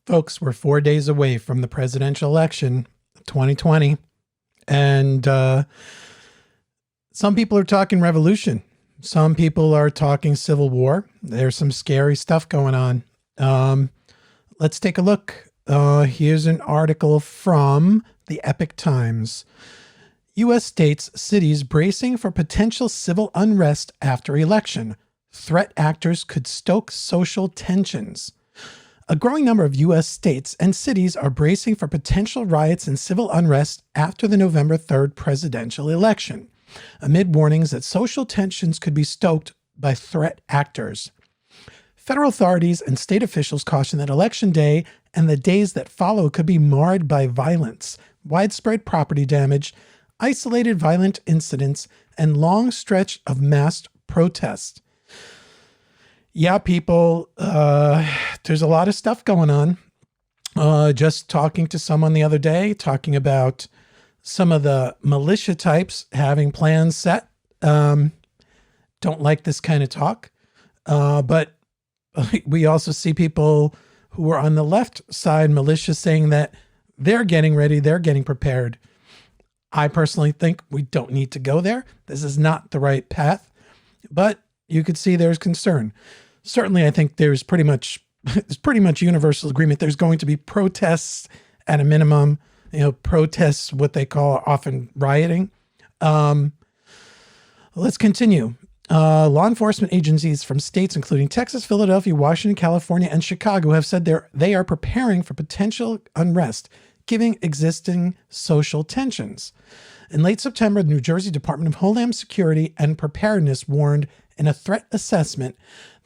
Folks, we're 4 days away from the presidential election, 2020, and some people are talking revolution. Some people are talking civil war. There's some scary stuff going on. Let's take a look. Here's an article from the Epoch Times. U.S. states, cities bracing for potential civil unrest after election. Threat actors could stoke social tensions. A growing number of U.S. states and cities are bracing for potential riots and civil unrest after the November 3rd presidential election, amid warnings that social tensions could be stoked by threat actors. Federal authorities and state officials caution that Election Day and the days that follow could be marred by violence, widespread property damage, isolated violent incidents, and long stretch of massed protests. Yeah, people, there's a lot of stuff going on. Just talking to someone the other day, talking about some of the militia types having plans set. Don't like this kind of talk. But we also see people who are on the left side, militia, saying that they're getting ready, they're getting prepared. I personally think we don't need to go there. This is not the right path. But you could see there's concern. Certainly, I think there's pretty much universal agreement. There's going to be protests at a minimum. Protests, what they call often rioting. Let's continue. Law enforcement agencies from states including Texas, Philadelphia, Washington, California, and Chicago have said they are preparing for potential unrest, given existing social tensions. In late September, the New Jersey Department of Homeland Security and Preparedness warned in a threat assessment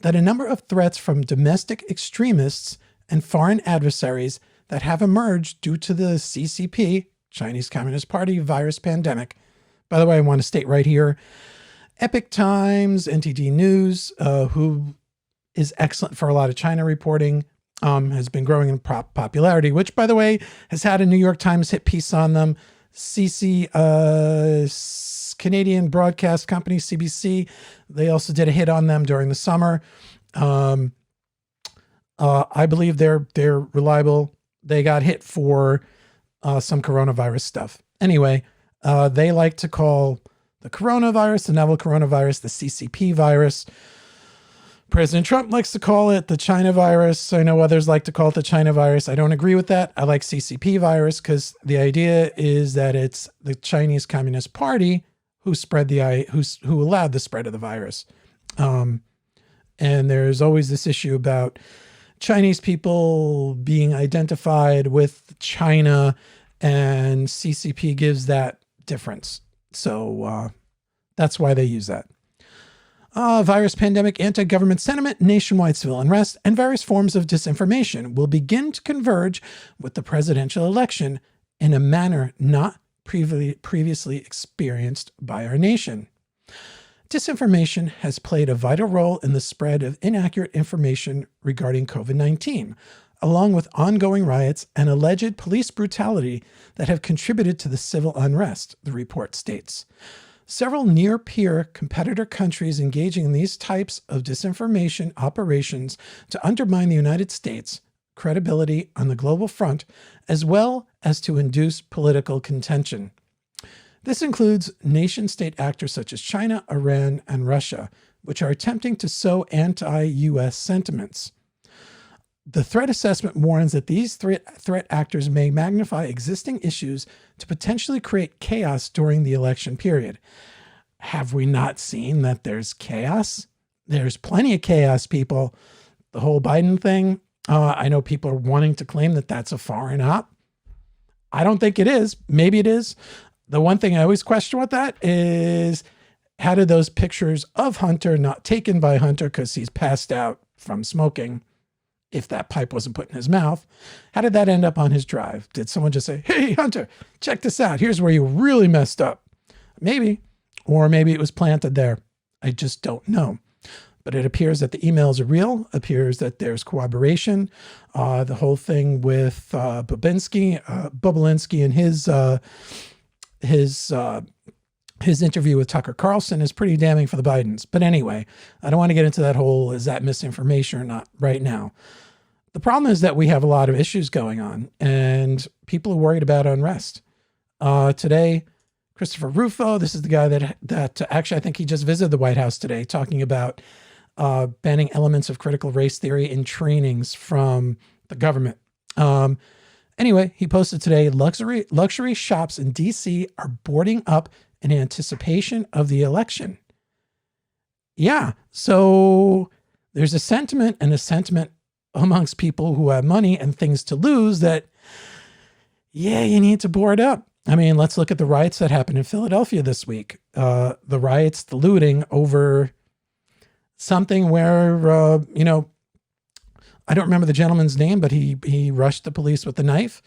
that a number of threats from domestic extremists and foreign adversaries that have emerged due to the CCP, Chinese Communist Party, virus pandemic. By the way, I want to state right here, Epoch Times, NTD News, who is excellent for a lot of China reporting, has been growing in popularity, which, by the way, has had a New York Times hit piece on them. Canadian broadcast company, CBC, they also did a hit on them during the summer. I believe they're reliable. They got hit for some coronavirus stuff. Anyway, they like to call the coronavirus, the novel coronavirus, the CCP virus. President Trump likes to call it the China virus. I know others like to call it the China virus. I don't agree with that. I like CCP virus because the idea is that it's the Chinese Communist Party who allowed the spread of the virus. And there's always this issue about Chinese people being identified with China, and CCP gives that difference. So that's why they use that. Virus pandemic, anti-government sentiment, nationwide civil unrest, and various forms of disinformation will begin to converge with the presidential election in a manner not previously experienced by our nation. Disinformation has played a vital role in the spread of inaccurate information regarding COVID-19, along with ongoing riots and alleged police brutality that have contributed to the civil unrest, the report states. Several near-peer competitor countries engaging in these types of disinformation operations to undermine the United States' credibility on the global front, as well as to induce political contention. This includes nation-state actors such as China, Iran, and Russia, which are attempting to sow anti-U.S. sentiments. The threat assessment warns that these threat actors may magnify existing issues to potentially create chaos during the election period. Have we not seen that there's chaos? There's plenty of chaos, people. The whole Biden thing, I know people are wanting to claim that that's a foreign op. I don't think it is. Maybe it is. The one thing I always question with that is, how did those pictures of Hunter, not taken by Hunter because he's passed out from smoking, if that pipe wasn't put in his mouth, how did that end up on his drive? Did someone just say, hey, Hunter, check this out. Here's where you really messed up. Maybe, or maybe it was planted there. I just don't know. But it appears that the emails are real, appears that there's corroboration. The whole thing with Bobulinski and his interview with Tucker Carlson is pretty damning for the Bidens. But anyway, I don't want to get into that whole, is that misinformation or not right now. The problem is that we have a lot of issues going on, and people are worried about unrest. Today, Christopher Rufo, this is the guy that actually I think he just visited the White House today, talking about banning elements of critical race theory in trainings from the government. Anyway, he posted today, luxury shops in D.C. are boarding up in anticipation of the election. Yeah, so there's a sentiment amongst people who have money and things to lose that, yeah, you need to board up. I mean, let's look at the riots that happened in Philadelphia this week. The riots, the looting over something where, I don't remember the gentleman's name, but he rushed the police with a knife.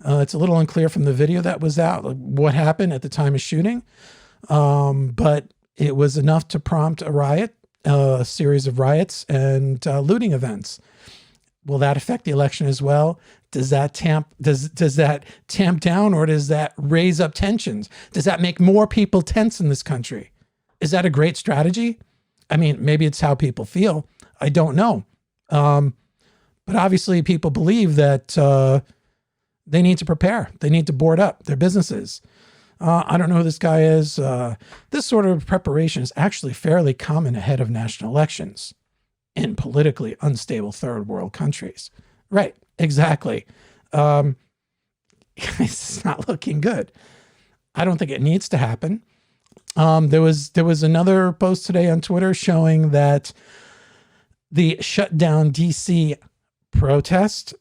It's a little unclear from the video that was out what happened at the time of shooting. But it was enough to prompt a riot, a series of riots and looting events. Will that affect the election as well? Does that tamp down, or does that raise up tensions? Does that make more people tense in this country? Is that a great strategy? I mean, maybe it's how people feel. I don't know. But obviously people believe that they need to prepare. They need to board up their businesses. I don't know who this guy is. This sort of preparation is actually fairly common ahead of national elections in politically unstable third world countries. Right, exactly. It's not looking good. I don't think it needs to happen. There was another post today on Twitter showing that the shutdown DC protest,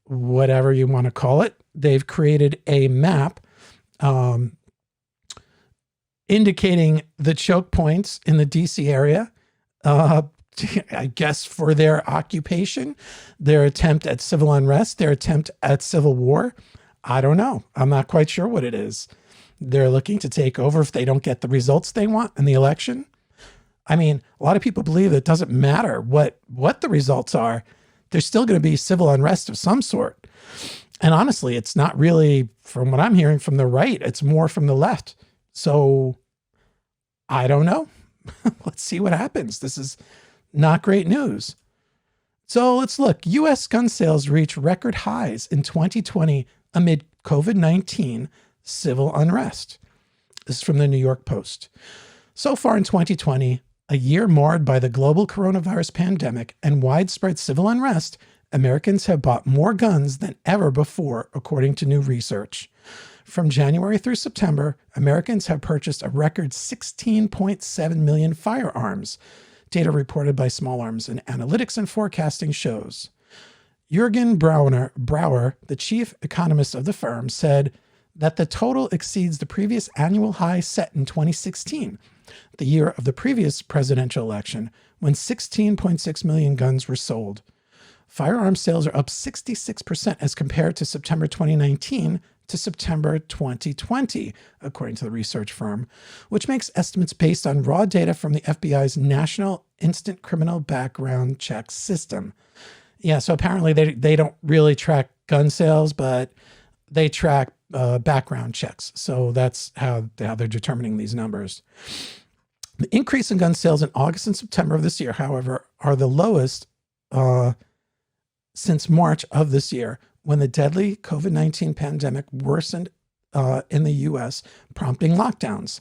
whatever you want to call it, they've created a map indicating the choke points in the DC area, I guess for their occupation, their attempt at civil unrest, their attempt at civil war. I don't know. I'm not quite sure what it is. They're looking to take over if they don't get the results they want in the election. I mean, a lot of people believe it doesn't matter what the results are. There's still going to be civil unrest of some sort. And honestly, it's not really, from what I'm hearing, from the right. It's more from the left. So I don't know. Let's see what happens. This is not great news. So let's look. U.S. gun sales reach record highs in 2020 amid COVID-19 civil unrest. This is from the New York Post. So far in 2020, a year marred by the global coronavirus pandemic and widespread civil unrest, Americans have bought more guns than ever before, according to new research. From January through September, Americans have purchased a record 16.7 million firearms, data reported by Small Arms and Analytics and Forecasting shows. Jürgen Brauer, the chief economist of the firm, said that the total exceeds the previous annual high set in 2016, the year of the previous presidential election, when 16.6 million guns were sold. Firearm sales are up 66% as compared to September 2019 to September 2020, according to the research firm, which makes estimates based on raw data from the FBI's National Instant Criminal Background Check System. Yeah, so apparently they don't really track gun sales, but they track background checks. So that's how they're determining these numbers. The increase in gun sales in August and September of this year, however, are the lowest since March of this year, when the deadly COVID-19 pandemic worsened in the U.S., prompting lockdowns.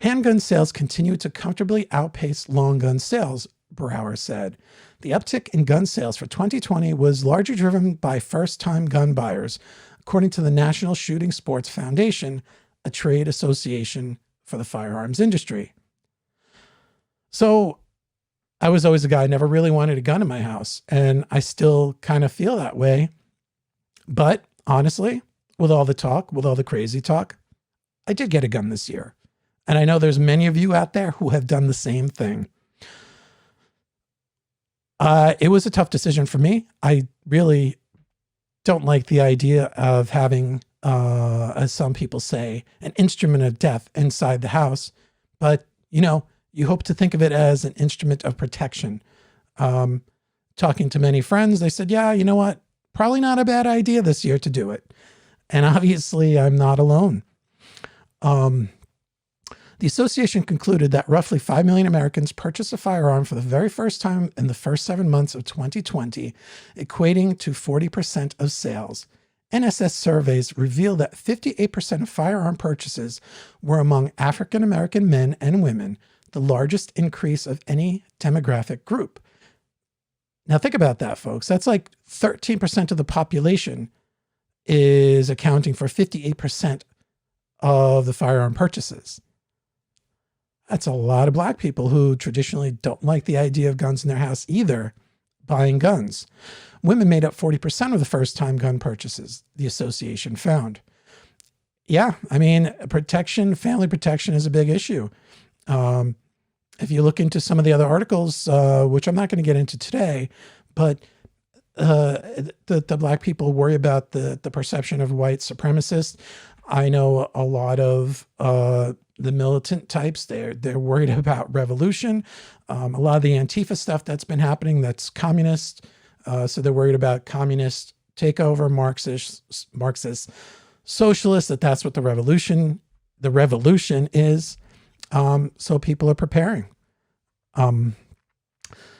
Handgun sales continue to comfortably outpace long gun sales, Brower said. The uptick in gun sales for 2020 was largely driven by first-time gun buyers, according to the National Shooting Sports Foundation, a trade association for the firearms industry. So I was always a guy, I never really wanted a gun in my house, and I still kind of feel that way. But honestly, with all the talk, with all the crazy talk, I did get a gun this year. And I know there's many of you out there who have done the same thing. It was a tough decision for me. I really don't like the idea of having, as some people say, an instrument of death inside the house. But, you hope to think of it as an instrument of protection. Talking to many friends, they said, yeah, you know what? Probably not a bad idea this year to do it. And obviously I'm not alone. The The association concluded that roughly 5 million Americans purchased a firearm for the very first time in the first 7 months of 2020, equating to 40% of sales. NSS surveys reveal that 58% of firearm purchases were among African American men and women, the largest increase of any demographic group. Now think about that, folks. That's like 13% of the population is accounting for 58% of the firearm purchases. That's a lot of Black people who traditionally don't like the idea of guns in their house either, buying guns. Women made up 40% of the first-time gun purchases, the association found. Yeah, I mean, protection, family protection is a big issue. If you look into some of the other articles, which I'm not going to get into today, but the Black people worry about the perception of white supremacists. I know a lot of the militant types, they're worried about revolution. A lot of the Antifa stuff that's been happening, that's communist. So they're worried about communist takeover, Marxist socialist, that's what the revolution is. So people are preparing.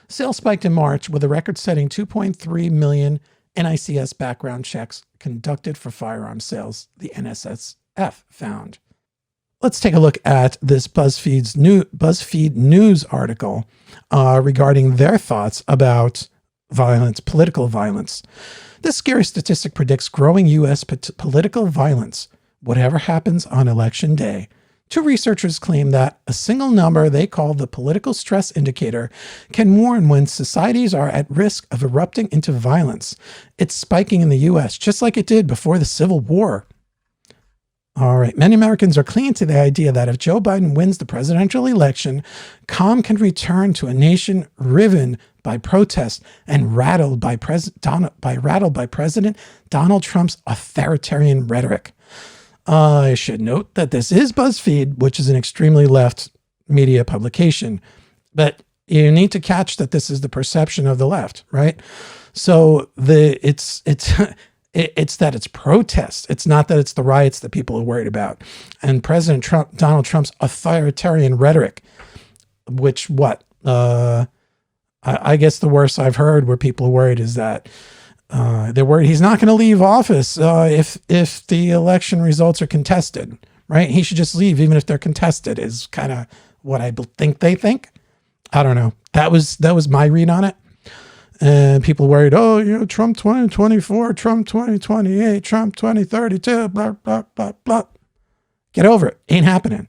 Sales spiked in March with a record-setting 2.3 million NICS background checks conducted for firearm sales, the NSSF found. Let's take a look at this BuzzFeed News article regarding their thoughts about violence, political violence. This scary statistic predicts growing U.S. political violence, whatever happens on election day. Two researchers claim that a single number they call the political stress indicator can warn when societies are at risk of erupting into violence. It's spiking in the U.S., just like it did before the Civil War. All right, many Americans are clinging to the idea that if Joe Biden wins the presidential election, calm can return to a nation riven by protest and rattled by President Donald Trump's authoritarian rhetoric. I should note that this is BuzzFeed, which is an extremely left media publication, but you need to catch that this is the perception of the left, right? So it's that it's protests. It's not that it's the riots that people are worried about. And Donald Trump's authoritarian rhetoric, which I guess the worst I've heard where people are worried is that they're worried he's not going to leave office if the election results are contested, right? He should just leave even if they're contested is kind of what I think they think. I don't know. That was my read on it. And people worried, Trump 2024, Trump 2028, Trump 2032, blah, blah, blah, blah. Get over it. Ain't happening.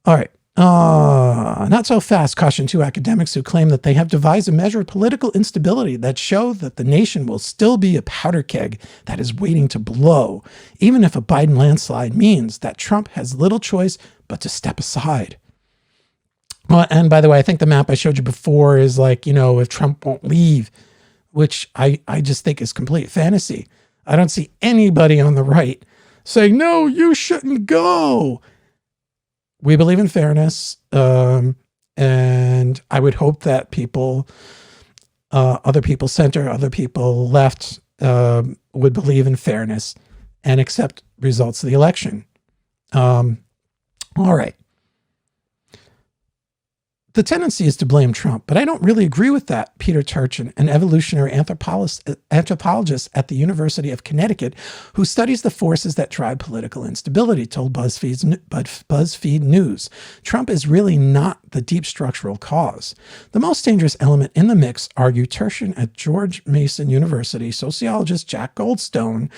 All right. Not so fast, caution two academics who claim that they have devised a measure of political instability that show that the nation will still be a powder keg that is waiting to blow, even if a Biden landslide means that Trump has little choice but to step aside. And by the way, I think the map I showed you before is like, if Trump won't leave, which I just think is complete fantasy. I don't see anybody on the right saying, no, you shouldn't go. We believe in fairness, and I would hope that other people center, other people left, would believe in fairness and accept results of the election. All right. The tendency is to blame Trump, but I don't really agree with that, Peter Turchin, an evolutionary anthropologist at the University of Connecticut who studies the forces that drive political instability, told BuzzFeed News. Trump is really not the deep structural cause. The most dangerous element in the mix, argued Turchin at George Mason University sociologist Jack Goldstone,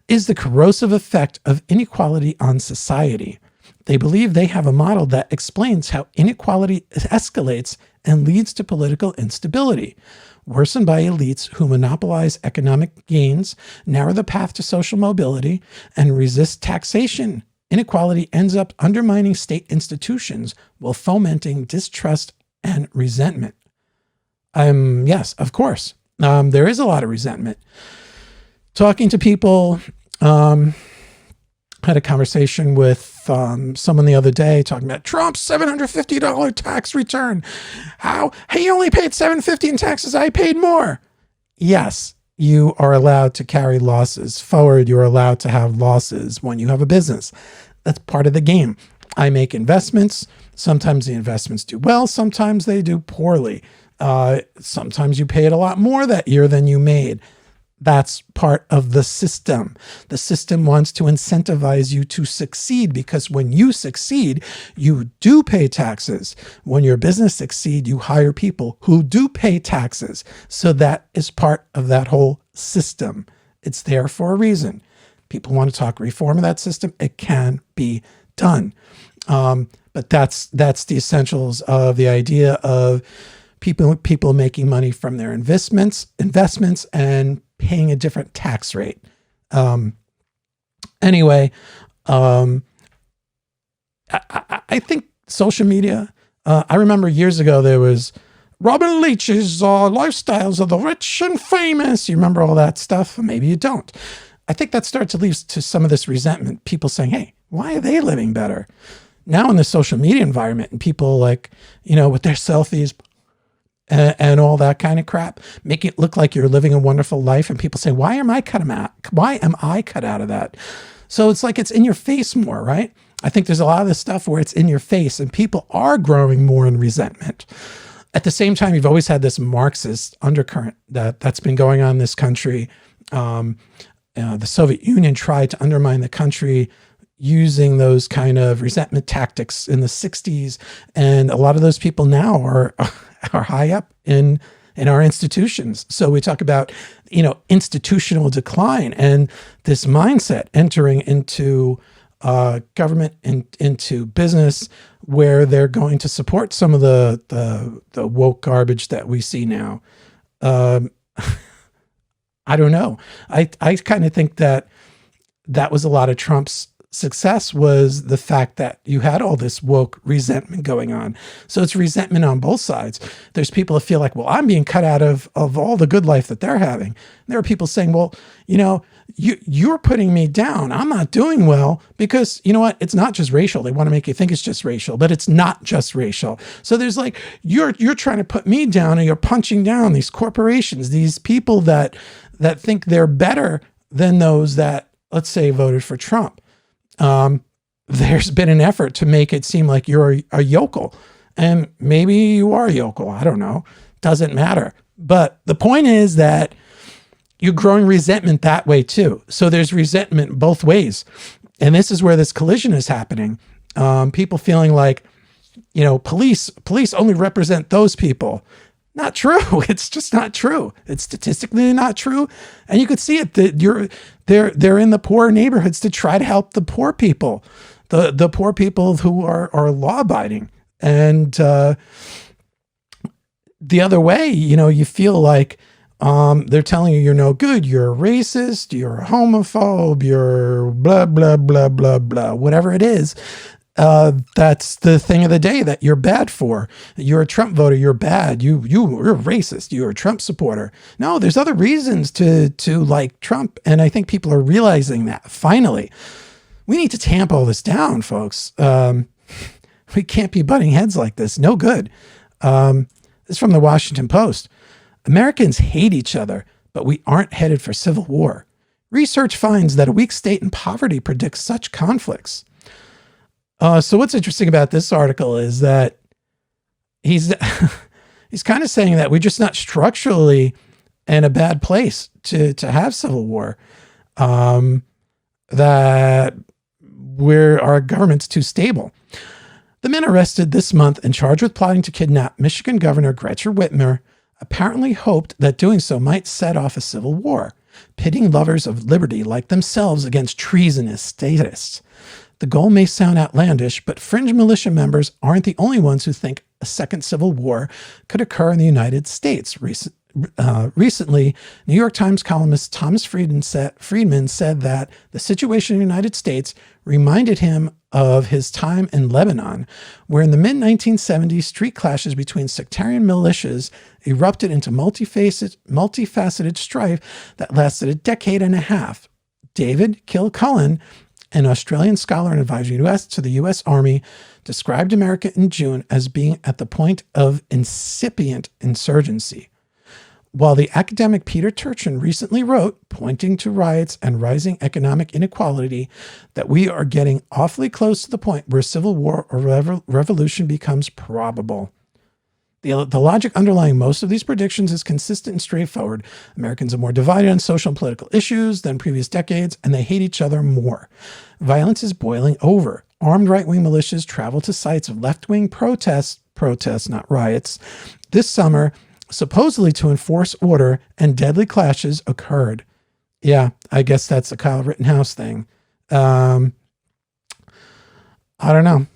is the corrosive effect of inequality on society. They believe they have a model that explains how inequality escalates and leads to political instability, worsened by elites who monopolize economic gains, narrow the path to social mobility, and resist taxation. Inequality ends up undermining state institutions while fomenting distrust and resentment. Yes, of course. There is a lot of resentment. Talking to people, had a conversation with someone the other day talking about Trump's $750 tax return. How he only paid $750 in taxes. I paid more. Yes, you are allowed to carry losses forward. You're allowed to have losses when you have a business. That's part of the game. I make investments. Sometimes the investments do well. Sometimes they do poorly. Sometimes you paid a lot more that year than you made. That's part of the system. The system wants to incentivize you to succeed, because when you succeed, you do pay taxes. When your business succeeds, you hire people who do pay taxes. So that is part of that whole system. It's there for a reason. People want to talk reform of that system. It can be done. But that's the essentials of the idea of people making money from their investments and paying a different tax rate. Anyway, I think social media, I remember years ago there was Robin Leach's Lifestyles of the Rich and Famous. You remember all that stuff? Maybe you don't. I think that starts to lead to some of this resentment. People saying, hey, why are they living better? Now in the social media environment, and people like, with their selfies and all that kind of crap, make it look like you're living a wonderful life. And people say, why am I cut out of that? So it's like it's in your face more, right? I think there's a lot of this stuff where it's in your face, and people are growing more in resentment. At the same time, you've always had this Marxist undercurrent that's been going on in this country. The Soviet Union tried to undermine the country using those kind of resentment tactics in the 60s. And a lot of those people now are high up in our institutions. So we talk about, institutional decline and this mindset entering into government and into business, where they're going to support some of the woke garbage that we see now. I don't know. I kind of think that was a lot of Trump's success, was the fact that you had all this woke resentment going on. So it's resentment on both sides. There's people that feel like, well, I'm being cut out of all the good life that they're having. And there are people saying, well, you're putting me down. I'm not doing well, because you know what? It's not just racial. They want to make you think it's just racial, but it's not just racial. So there's like, you're trying to put me down, and you're punching down these corporations, these people that think they're better than those that, let's say, voted for Trump. There's been an effort to make it seem like you're a yokel, and maybe you are a yokel. I don't know. Doesn't matter. But the point is that you're growing resentment that way too. So there's resentment both ways. And this is where this collision is happening. People feeling like, police only represent those people. Not true. It's just not true. It's statistically not true. And you could see it, that they're in the poor neighborhoods to try to help the poor people, the poor people who are law abiding. And the other way, you feel like they're telling you you're no good, you're a racist, you're a homophobe, you're blah, blah, blah, blah, blah, whatever it is. That's the thing of the day that you're bad for. You're a Trump voter. You're bad. You're a racist. You're a Trump supporter. No, there's other reasons to like Trump. And I think people are realizing that finally. We need to tamp all this down, folks. We can't be butting heads like this. No good. This is from the Washington Post. Americans hate each other, but we aren't headed for civil war. Research finds that a weak state and poverty predicts such conflicts. So what's interesting about this article is that he's kind of saying that we're just not structurally in a bad place to have civil war, that our government's too stable. The men arrested this month and charged with plotting to kidnap Michigan Governor Gretchen Whitmer apparently hoped that doing so might set off a civil war, pitting lovers of liberty like themselves against treasonous statists. The goal may sound outlandish, but fringe militia members aren't the only ones who think a second civil war could occur in the United States. Recently, New York Times columnist Thomas Friedman said that the situation in the United States reminded him of his time in Lebanon, where in the mid-1970s, street clashes between sectarian militias erupted into multifaceted strife that lasted a decade and a half. David Kilcullen, an Australian scholar and advisor to the U.S. Army, described America in June as being at the point of incipient insurgency. while the academic Peter Turchin recently wrote, pointing to riots and rising economic inequality, that we are getting awfully close to the point where civil war or revolution becomes probable. The logic underlying most of these predictions is consistent and straightforward. Americans are more divided on social and political issues than previous decades, and they hate each other more. Violence is boiling over. Armed right-wing militias travel to sites of left-wing protests, not riots, this summer, supposedly to enforce order, and deadly clashes occurred. Yeah, I guess that's a Kyle Rittenhouse thing. I don't know.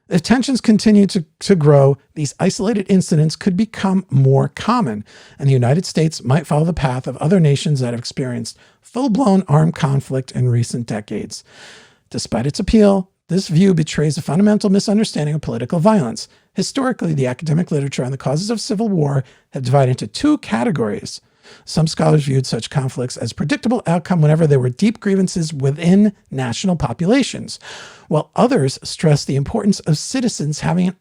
If tensions continue to grow, these isolated incidents could become more common, and the United States might follow the path of other nations that have experienced full-blown armed conflict in recent decades. Despite its appeal, this view betrays a fundamental misunderstanding of political violence. Historically, the academic literature on the causes of civil war have divided into two categories. Some scholars viewed such conflicts as predictable outcome whenever there were deep grievances within national populations, while others stressed the importance of citizens having an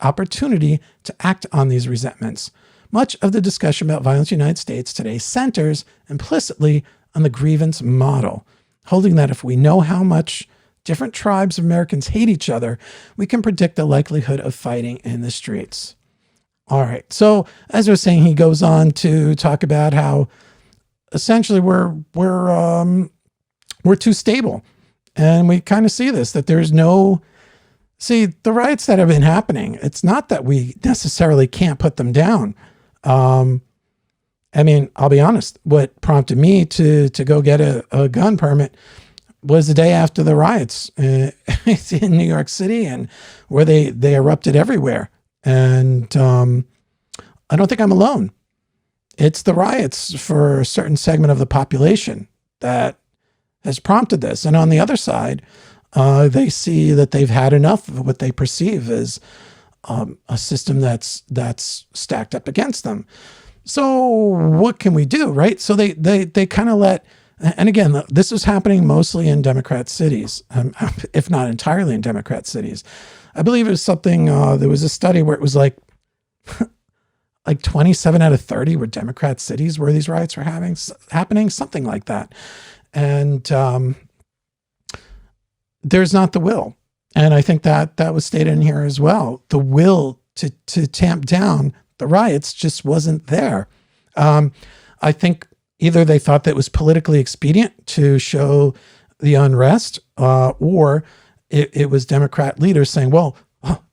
opportunity to act on these resentments. Much of the discussion about violence in the United States today centers implicitly on the grievance model, holding that if we know how much different tribes of Americans hate each other, we can predict the likelihood of fighting in the streets. All right. So as I was saying, he goes on to talk about how essentially we're too stable. And we kind of see this, that there's the riots that have been happening, it's not that we necessarily can't put them down. I mean, I'll be honest, what prompted me to go get a gun permit was the day after the riots in New York City, and where they erupted everywhere. And I don't think I'm alone. It's the riots for a certain segment of the population that has prompted this. And on the other side, they see that they've had enough of what they perceive as a system that's stacked up against them. So what can we do, right? So they kind of let, and again, this was happening mostly in Democrat cities, if not entirely in Democrat cities. I believe it was something, there was a study where it was like 27 out of 30 were Democrat cities where these riots were happening, something like that. And there's not the will. And I think that was stated in here as well. The will to tamp down the riots just wasn't there. I think either they thought that it was politically expedient to show the unrest, or it was Democrat leaders saying, well,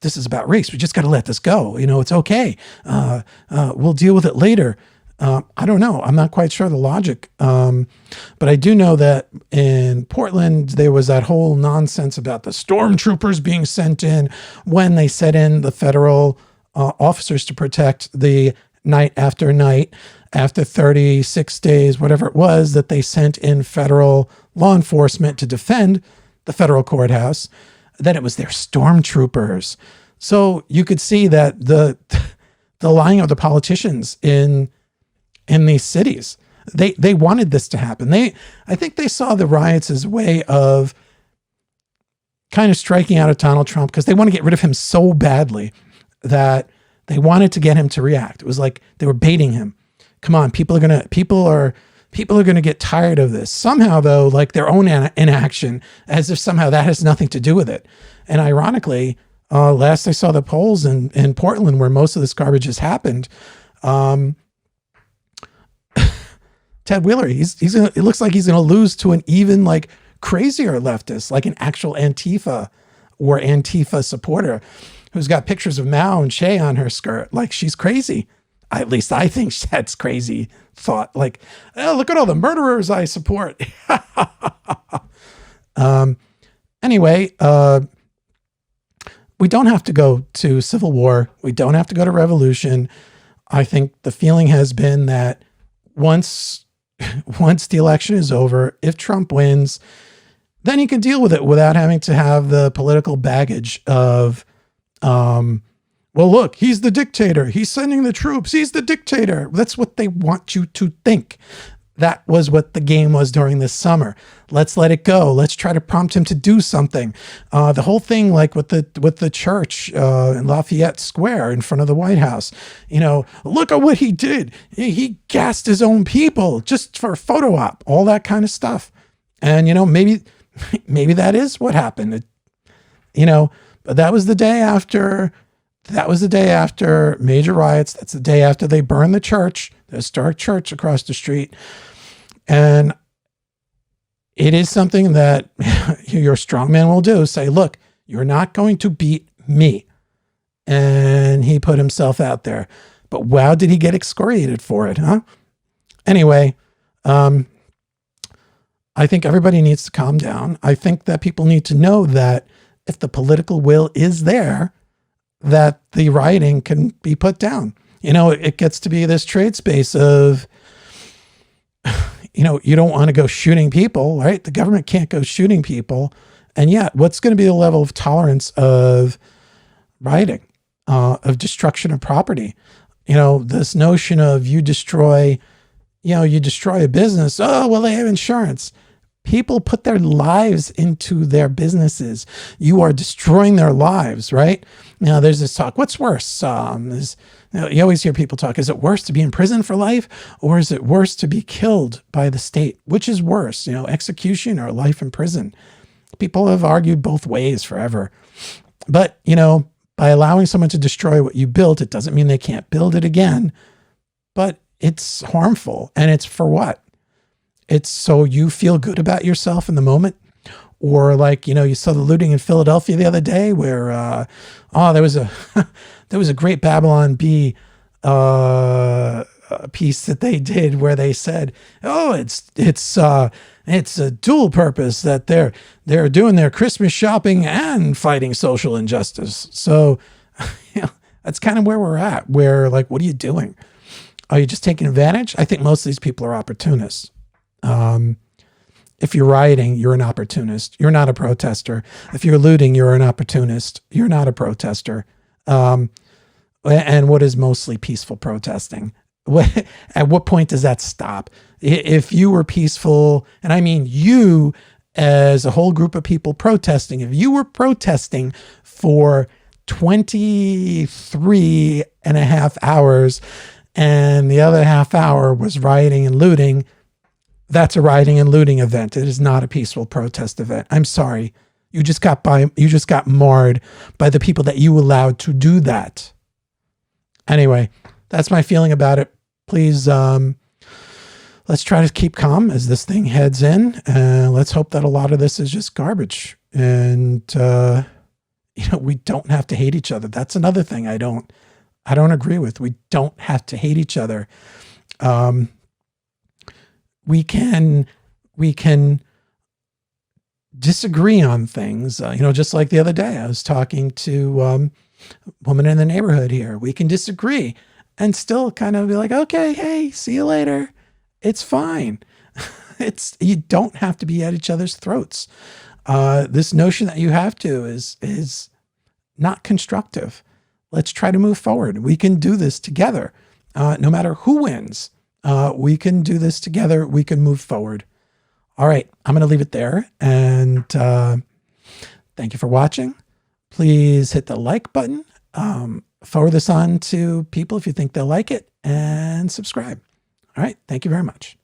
this is about race. We just got to let this go. It's okay. We'll deal with it later. I don't know. I'm not quite sure the logic. But I do know that in Portland, there was that whole nonsense about the stormtroopers being sent in when they set in the federal officers to protect the night after night, after 36 days, whatever it was, that they sent in federal law enforcement to defend the federal courthouse, that it was their stormtroopers. So you could see that the lying of the politicians in these cities, they wanted this to happen. I think they saw the riots as a way of kind of striking out at Donald Trump, because they want to get rid of him so badly that they wanted to get him to react. It was like they were baiting him. Come on, people are gonna get tired of this. Somehow, though, like their own inaction, as if somehow that has nothing to do with it. And ironically, last I saw the polls in Portland, where most of this garbage has happened, Ted Wheeler, it looks like he's gonna lose to an even like crazier leftist, like an actual Antifa or Antifa supporter, who's got pictures of Mao and Che on her skirt. Like, she's crazy. At least I think that's crazy thought. Like, oh, look at all the murderers I support. Anyway, we don't have to go to civil war. We don't have to go to revolution. I think the feeling has been that once the election is over, if Trump wins, then he can deal with it without having to have the political baggage of, well, look, he's the dictator. He's sending the troops. He's the dictator. That's what they want you to think. That was what the game was during this summer. Let's let it go. Let's try to prompt him to do something. The whole thing, like with the church in Lafayette Square in front of the White House, look at what he did. He gassed his own people just for a photo op, all that kind of stuff. And maybe that is what happened. But that was the day after. That was the day after major riots. That's the day after they burned the church, the historic church across the street. And it is something that your strongman will do. Say, look, you're not going to beat me. And he put himself out there. But wow, did he get excoriated for it, huh? Anyway, I think everybody needs to calm down. I think that people need to know that if the political will is there, that the rioting can be put down. It gets to be this trade space of, you don't want to go shooting people, right? The government can't go shooting people. And yet, what's going to be the level of tolerance of rioting, of destruction of property? This notion of you destroy a business. Oh, well, they have insurance. People put their lives into their businesses. You are destroying their lives, right? Now, there's this talk. What's worse? You always hear people talk. Is it worse to be in prison for life, or is it worse to be killed by the state? Which is worse, execution or life in prison? People have argued both ways forever. But, by allowing someone to destroy what you built, it doesn't mean they can't build it again. But it's harmful. And it's for what? It's so you feel good about yourself in the moment. Or like, you saw the looting in Philadelphia the other day where, there was a great Babylon Bee piece that they did where they said, oh, it's a dual purpose that they're doing their Christmas shopping and fighting social injustice. So, that's kind of where we're at, where like, what are you doing? Are you just taking advantage? I think most of these people are opportunists. If you're rioting, you're an opportunist. You're not a protester. If you're looting, you're an opportunist. You're not a protester. And what is mostly peaceful protesting? At what point does that stop? If you were peaceful, and I mean you as a whole group of people protesting, if you were protesting for 23 and a half hours and the other half hour was rioting and looting, that's a rioting and looting event. It is not a peaceful protest event. I'm sorry. You just got marred by the people that you allowed to do that. Anyway, that's my feeling about it. Please, let's try to keep calm as this thing heads in. Let's hope that a lot of this is just garbage. And, we don't have to hate each other. That's another thing I don't agree with. We don't have to hate each other. We can disagree on things, just like the other day, I was talking to a woman in the neighborhood here. We can disagree and still kind of be like, okay, hey, see you later. It's fine. You don't have to be at each other's throats. This notion that you have to is not constructive. Let's try to move forward. We can do this together. No matter who wins, we can do this together. We can move forward. All right. I'm going to leave it there. And thank you for watching. Please hit the like button. Forward this on to people if you think they'll like it, and subscribe. All right. Thank you very much.